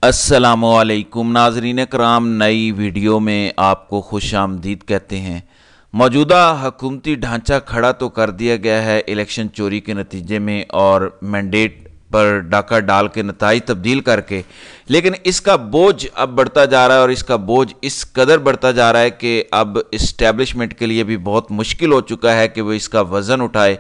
अस्सलामुअलैकुम नाज़रीन कराम, नई वीडियो में आपको खुश आमदीद कहते हैं। मौजूदा हुकूमती ढांचा खड़ा तो कर दिया गया है इलेक्शन चोरी के नतीजे में और मैंडेट पर डाका डाल के नताइज तब्दील करके, लेकिन इसका बोझ अब बढ़ता जा रहा है और इसका बोझ इस कदर बढ़ता जा रहा है कि अब इस्टेब्लिशमेंट के लिए भी बहुत मुश्किल हो चुका है कि वो इसका वज़न उठाए।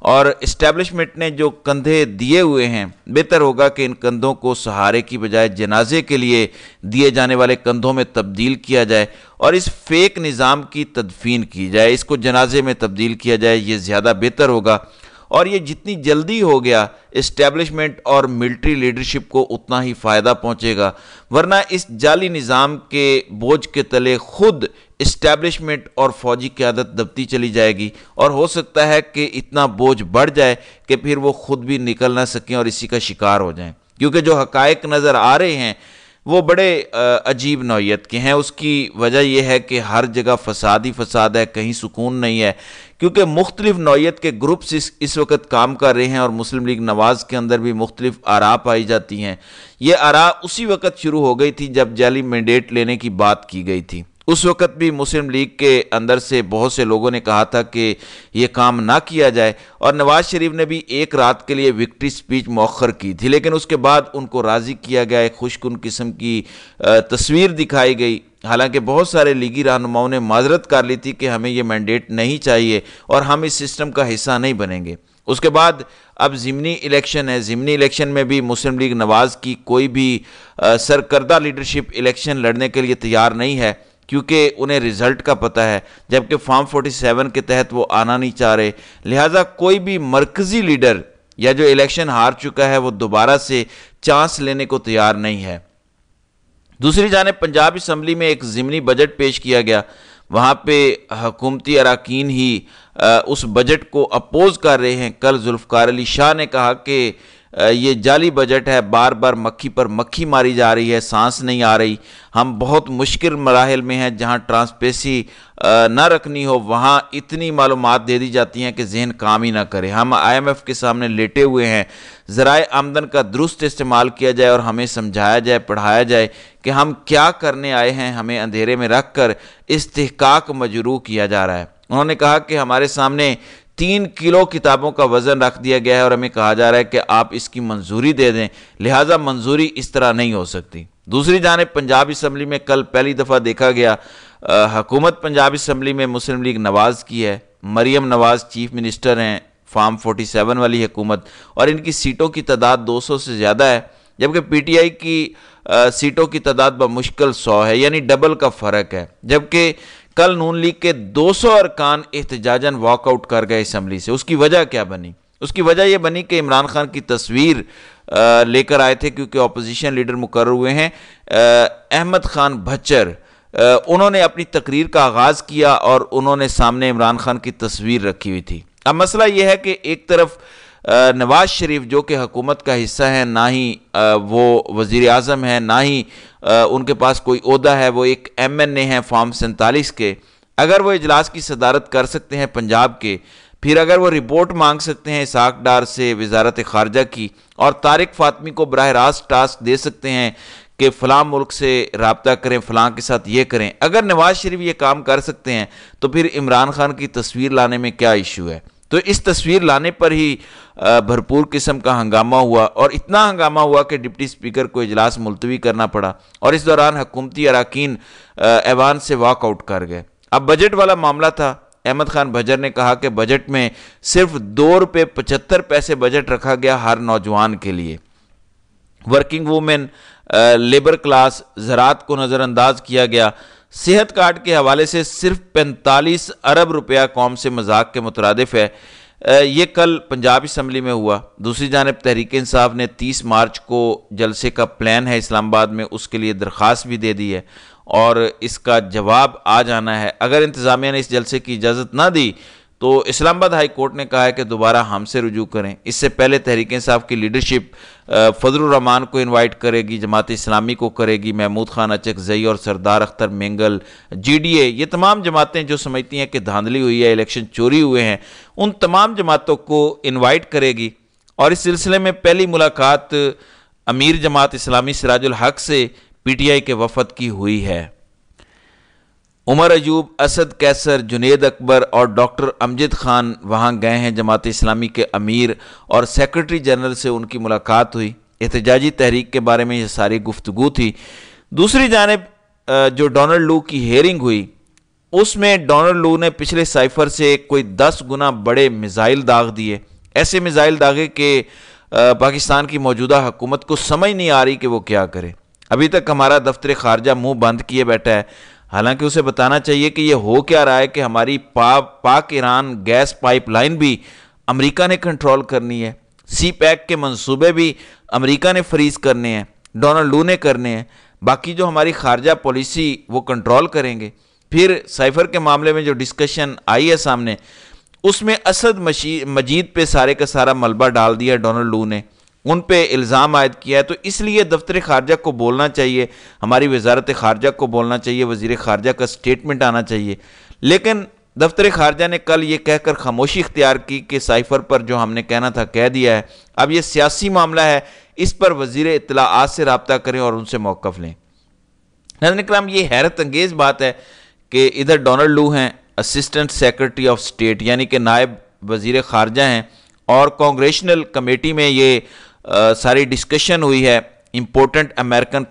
और इस्टेब्लिशमेंट ने जो कंधे दिए हुए हैं, बेहतर होगा कि इन कंधों को सहारे की बजाय जनाजे के लिए दिए जाने वाले कंधों में तब्दील किया जाए और इस फेक निज़ाम की तदफीन की जाए, इसको जनाजे में तब्दील किया जाए। ये ज़्यादा बेहतर होगा और ये जितनी जल्दी हो गया इस्टेब्लिशमेंट और मिलिट्री लीडरशिप को उतना ही फ़ायदा पहुंचेगा, वरना इस जाली निज़ाम के बोझ के तले खुद इस्टेब्लिशमेंट और फ़ौजी क़यादत दबती चली जाएगी और हो सकता है कि इतना बोझ बढ़ जाए कि फिर वो खुद भी निकल ना सकें और इसी का शिकार हो जाएं। क्योंकि जो हक़ाइक़ नज़र आ रहे हैं वो बड़े अजीब नौइयत के हैं। उसकी वजह यह है कि हर जगह फसाद ही फसाद है, कहीं सुकून नहीं है, क्योंकि मुख्तलिफ नौइयत के ग्रुप्स इस वक्त काम कर रहे हैं और मुस्लिम लीग नवाज़ के अंदर भी मुख्तलिफ आरा पाई जाती हैं। ये आरा उसी वक्त शुरू हो गई थी जब जाली मैंडेट लेने की बात की गई थी। उस वक्त भी मुस्लिम लीग के अंदर से बहुत से लोगों ने कहा था कि ये काम ना किया जाए और नवाज शरीफ ने भी एक रात के लिए विक्ट्री स्पीच मौखर की थी, लेकिन उसके बाद उनको राज़ी किया गया, एक खुशकुन किस्म की तस्वीर दिखाई गई। हालांकि बहुत सारे लीगी रहनुमाओं ने माजरत कर ली थी कि हमें ये मैंडेट नहीं चाहिए और हम इस सिस्टम का हिस्सा नहीं बनेंगे। उसके बाद अब ज़िमनी इलेक्शन है। ज़िमनी इलेक्शन में भी मुस्लिम लीग नवाज़ की कोई भी सरकर्दा लीडरशिप इलेक्शन लड़ने के लिए तैयार नहीं है, क्योंकि उन्हें रिज़ल्ट का पता है, जबकि फॉर्म 47 के तहत वो आना नहीं चाह रहे। लिहाजा कोई भी मरकज़ी लीडर या जो इलेक्शन हार चुका है वो दोबारा से चांस लेने को तैयार नहीं है। दूसरी जानिब पंजाब असम्बली में एक ज़िमनी बजट पेश किया गया। वहाँ पे हुकूमती अरकान ही उस बजट को अपोज कर रहे हैं। कल जुल्फ़िकार अली शाह ने कहा कि ये जाली बजट है, बार बार मक्खी पर मक्खी मारी जा रही है, सांस नहीं आ रही। हम बहुत मुश्किल मराहिल में हैं, जहाँ ट्रांसपेरेंसी ना रखनी हो वहाँ इतनी मालूमात दे दी जाती हैं कि जहन काम ही ना करे। हम IMF के सामने लेटे हुए हैं। ज़राए आमदन का दुरुस्त इस्तेमाल किया जाए और हमें समझाया जाए, पढ़ाया जाए कि हम क्या करने आए हैं। हमें अंधेरे में रख कर इस्तिहकाक मजरूह किया जा रहा है। उन्होंने कहा कि हमारे सामने 3 किलो किताबों का वज़न रख दिया गया है और हमें कहा जा रहा है कि आप इसकी मंजूरी दे दें, लिहाजा मंजूरी इस तरह नहीं हो सकती। दूसरी जानिब पंजाब असम्बली में कल पहली दफ़ा देखा गया, हुकूमत पंजाब असम्बली में मुस्लिम लीग नवाज़ की है। मरियम नवाज़ चीफ मिनिस्टर हैं, फॉर्म 47 वाली हुकूमत, और इनकी सीटों की तादाद 200 से ज़्यादा है, जबकि PTI की सीटों की तादाद बमुश्किल 100 है, यानी डबल का फ़र्क है। जबकि कल नून लीग के 200 अरकान एहतजाजन वॉकआउट कर गए असम्बली से। उसकी वजह क्या बनी? उसकी वजह यह बनी कि इमरान खान की तस्वीर लेकर आए थे, क्योंकि अपोजिशन लीडर मुकर्रर हुए हैं अहमद खान भच्चर। उन्होंने अपनी तकरीर का आगाज़ किया और उन्होंने सामने इमरान खान की तस्वीर रखी हुई थी। अब मसला यह है कि एक तरफ नवाज शरीफ जो कि हुकूमत का हिस्सा है, ना ही वो वज़ीर आज़म है, ना ही उनके पास कोई ओहदा है, वो एक MNA हैं फॉर्म 47 के। अगर वो इजलास की सदारत कर सकते हैं पंजाब के, फिर अगर वो रिपोर्ट मांग सकते हैं इसहाक डार से वज़ारत ख़ारजा की, और तारिक फ़ातमी को बराह रास्त टास्क दे सकते हैं कि फ़लाँ मुल्क से रब्ता करें, फ़लाँ के साथ ये करें। अगर नवाज शरीफ ये काम कर सकते हैं तो फिर इमरान खान की तस्वीर लाने में क्या इशू है? तो इस तस्वीर लाने पर ही भरपूर किस्म का हंगामा हुआ और इतना हंगामा हुआ कि डिप्टी स्पीकर को इजलास मुलतवी करना पड़ा और इस दौरान हुकूमती अरकान ऐवान से वॉकआउट कर गए। अब बजट वाला मामला था। अहमद खान भज्जर ने कहा कि बजट में सिर्फ ₹2.75 बजट रखा गया हर नौजवान के लिए। वर्किंग वूमेन, लेबर क्लास, ज़राअत को नज़रअंदाज किया गया। सेहत कार्ड के हवाले से सिर्फ 45 अरब रुपया कौम से मजाक के मुतरादिफ है। ये कल पंजाब असम्बली में हुआ। दूसरी जानिब तहरीक इंसाफ ने 30 मार्च को जलसे का प्लान है इस्लामाबाद में, उसके लिए दरख्वास्त भी दे दी है और इसका जवाब आ जाना है। अगर इंतज़ामिया ने इस जलसे की इजाज़त ना दी तो इस्लामाबाद हाई कोर्ट ने कहा है कि दोबारा हमसे रुजू करें। इससे पहले तहरीक इंसाफ की लीडरशिप फजलुर रहमान को इनवाइट करेगी, जमात इस्लामी को करेगी, महमूद खान अचकज़ई और सरदार अख्तर मेंगल, GDA, ये तमाम जमातें जो समझती हैं कि धांधली हुई है, इलेक्शन चोरी हुए हैं, उन तमाम जमातों को इनवाइट करेगी। और इस सिलसिले में पहली मुलाकात امیر جماعت اسلامی سراج الحق سے پی ٹی آئی کے وفد کی ہوئی ہے۔ عمر ایوب، اسد کیسر، جنید اکبر اور ڈاکٹر امجد خان وہاں گئے ہیں۔ جماعت اسلامی کے امیر اور سیکرٹری جنرل سے ان کی ملاقات ہوئی، احتجاجی تحریک کے بارے میں یہ ساری گفتگو تھی۔ دوسری جانب جو ڈونلڈ لو کی ہیئرنگ ہوئی، اس میں ڈونلڈ لو نے پچھلے سائفر سے کوئی 10 گنا بڑے میزائل داغ دیے، ایسے میزائل داغے کہ پاکستان کی موجودہ حکومت کو سمجھ نہیں آ رہی کہ وہ کیا کرے۔ ابھی تک ہمارا دفتر خارجہ منہ بند کیے بیٹھا ہے، حالانکہ اسے بتانا چاہیے کہ یہ ہو کیا رہا ہے کہ ہماری پاک ایران گیس پائپ لائن بھی امریکہ نے کنٹرول کرنی ہے، سی پیک کے منصوبے بھی امریکہ نے فریز کرنے ہیں، ڈونلڈ لو نے کرنے ہیں، باقی جو ہماری خارجہ پالیسی وہ کنٹرول کریں گے۔ پھر سائفر کے معاملے میں جو ڈسکشن آئی ہے سامنے، اس میں اسد مجید پہ سارے کا سارا ملبہ ڈال دیا ڈونلڈ لو نے، ان پہ الزام عائد کیا ہے۔ تو اس لیے دفتر خارجہ کو بولنا چاہیے، ہماری وزارت خارجہ کو بولنا چاہیے، وزیر خارجہ کا سٹیٹمنٹ آنا چاہیے، لیکن دفتر خارجہ نے کل یہ کہہ کر خاموشی اختیار کی کہ سائفر پر جو ہم نے کہنا تھا کہہ دیا ہے، اب یہ سیاسی معاملہ ہے، اس پر وزیر اطلاعات سے رابطہ کریں اور ان سے موقف لیں۔ ناظرین کرام، یہ حیرت انگیز بات ہے کہ ادھر ڈونلڈ لو ہیں اسسٹنٹ سیکرٹری آف سٹیٹ، یعنی کہ نائب وزیر خارجہ ہیں، اور کانگریشنل کمیٹی میں یہ ساری ڈسکشن ہوئی ہے، امپورٹنٹ امریکن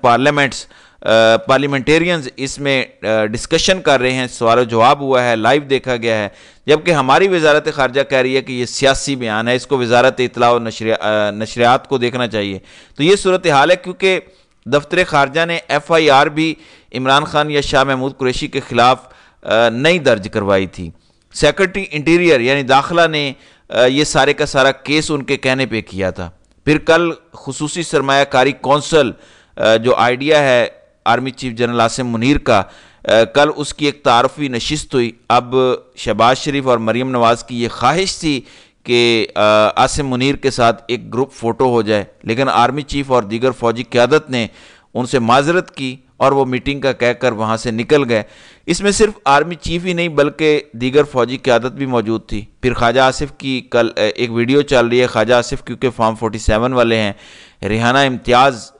پارلیمنٹیرینز اس میں ڈسکشن کر رہے ہیں، سوال و جواب ہوا ہے، لائیو دیکھا گیا ہے، جبکہ ہماری وزارت خارجہ کہہ رہی ہے کہ یہ سیاسی بیان ہے، اس کو وزارت اطلاع و نشریات کو دیکھنا چاہیے۔ تو یہ صورتحال ہے کیونکہ دفتر خارجہ نے ایف آئی آر بھی عمران خان یا شاہ محمود قریشی کے خلاف نہیں درج کروائی تھی۔ سیکرٹری انٹیریئر یعنی داخلہ نے یہ سارے کا سارا کیس ان کے کہنے پہ کیا تھا۔ پھر کل خصوصی سرمایہ کاری کونسل جو آئیڈیا ہے army chief general Asim Munir کا، کل اس کی ایک تعارفی نشست ہوئی۔ اب شہباز شریف اور مریم نواز کی یہ خواہش تھی کہ عاصم منیر کے ساتھ ایک گروپ فوٹو ہو جائے، لیکن آرمی چیف اور دیگر فوجی قیادت نے ان سے معذرت کی اور وہ میٹنگ کا کہہ کر وہاں سے نکل گئے۔ اس میں صرف آرمی چیف ہی نہیں بلکہ دیگر فوجی قیادت بھی موجود تھی۔ پھر خواجہ آصف کی کل ایک ویڈیو چل رہی ہے، خواجہ آصف کیونکہ فارم 47 والے ہیں، ریحانہ امتیاز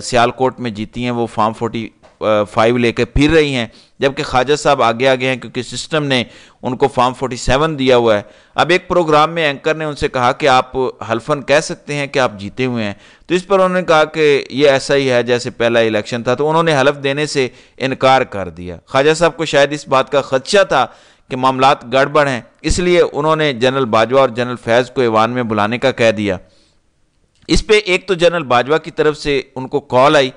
سیالکوٹ میں جیتی ہیں، وہ فارم 45 لے کے پھر رہی ہیں، جبکہ خواجہ صاحب آگے آگے ہیں کیونکہ سسٹم نے ان کو فارم 47 دیا ہوا ہے۔ اب ایک پروگرام میں اینکر نے ان سے کہا کہ آپ حلفاً کہہ سکتے ہیں کہ آپ جیتے ہوئے ہیں، تو اس پر انہوں نے کہا کہ یہ ایسا ہی ہے جیسے پہلا الیکشن تھا، تو انہوں نے حلف دینے سے انکار کر دیا۔ خواجہ صاحب کو شاید اس بات کا خدشہ تھا کہ معاملات گڑبڑ ہیں، اس لیے انہوں نے جنرل باجوہ اور جنرل فیض کو ایوان میں بلانے کا کہہ دیا۔ اس پہ ایک تو جنرل باجوہ کی طرف سے ان کو کال آئی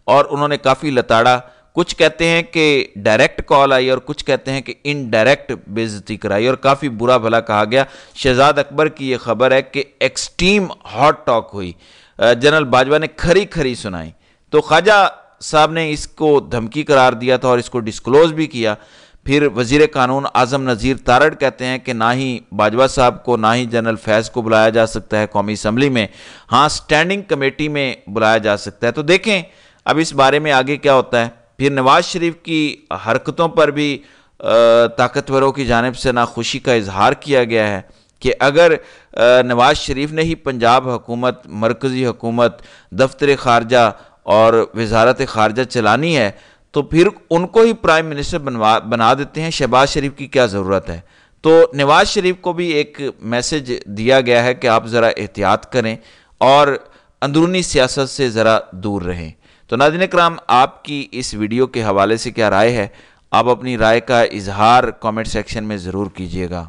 اور انہوں نے کافی لتاڑا، کچھ کہتے ہیں کہ ڈائریکٹ کال آئی اور کچھ کہتے ہیں کہ انڈائریکٹ بے عزتی کرائی، اور کافی برا بھلا کہا گیا۔ شہزاد اکبر کی یہ خبر ہے کہ ایکسٹریم ہاٹ ٹاک ہوئی، جنرل باجوہ نے کھری کھری سنائی، تو خواجہ صاحب نے اس کو دھمکی قرار دیا تھا اور اس کو ڈسکلوز بھی کیا۔ پھر وزیر قانون اعظم نذیر تارڑ کہتے ہیں کہ نہ ہی باجوہ صاحب کو نہ ہی جنرل فیض کو بلایا جا سکتا ہے قومی اسمبلی میں، ہاں سٹینڈنگ کمیٹی میں بلایا جا سکتا ہے۔ تو دیکھیں اب اس بارے میں آگے کیا ہوتا ہے۔ پھر نواز شریف کی حرکتوں پر بھی طاقتوروں کی جانب سے ناخوشی کا اظہار کیا گیا ہے کہ اگر نواز شریف نے ہی پنجاب حکومت، مرکزی حکومت، دفتر خارجہ اور وزارت خارجہ چلانی ہے تو پھر ان کو ہی پرائم منسٹر بنا دیتے ہیں، شہباز شریف کی کیا ضرورت ہے۔ تو نواز شریف کو بھی ایک میسج دیا گیا ہے کہ آپ ذرا احتیاط کریں اور اندرونی سیاست سے ذرا دور رہیں۔ تو ناظرین کرام، آپ کی اس ویڈیو کے حوالے سے کیا رائے ہے؟ آپ اپنی رائے کا اظہار کامنٹ سیکشن میں ضرور کیجیے گا۔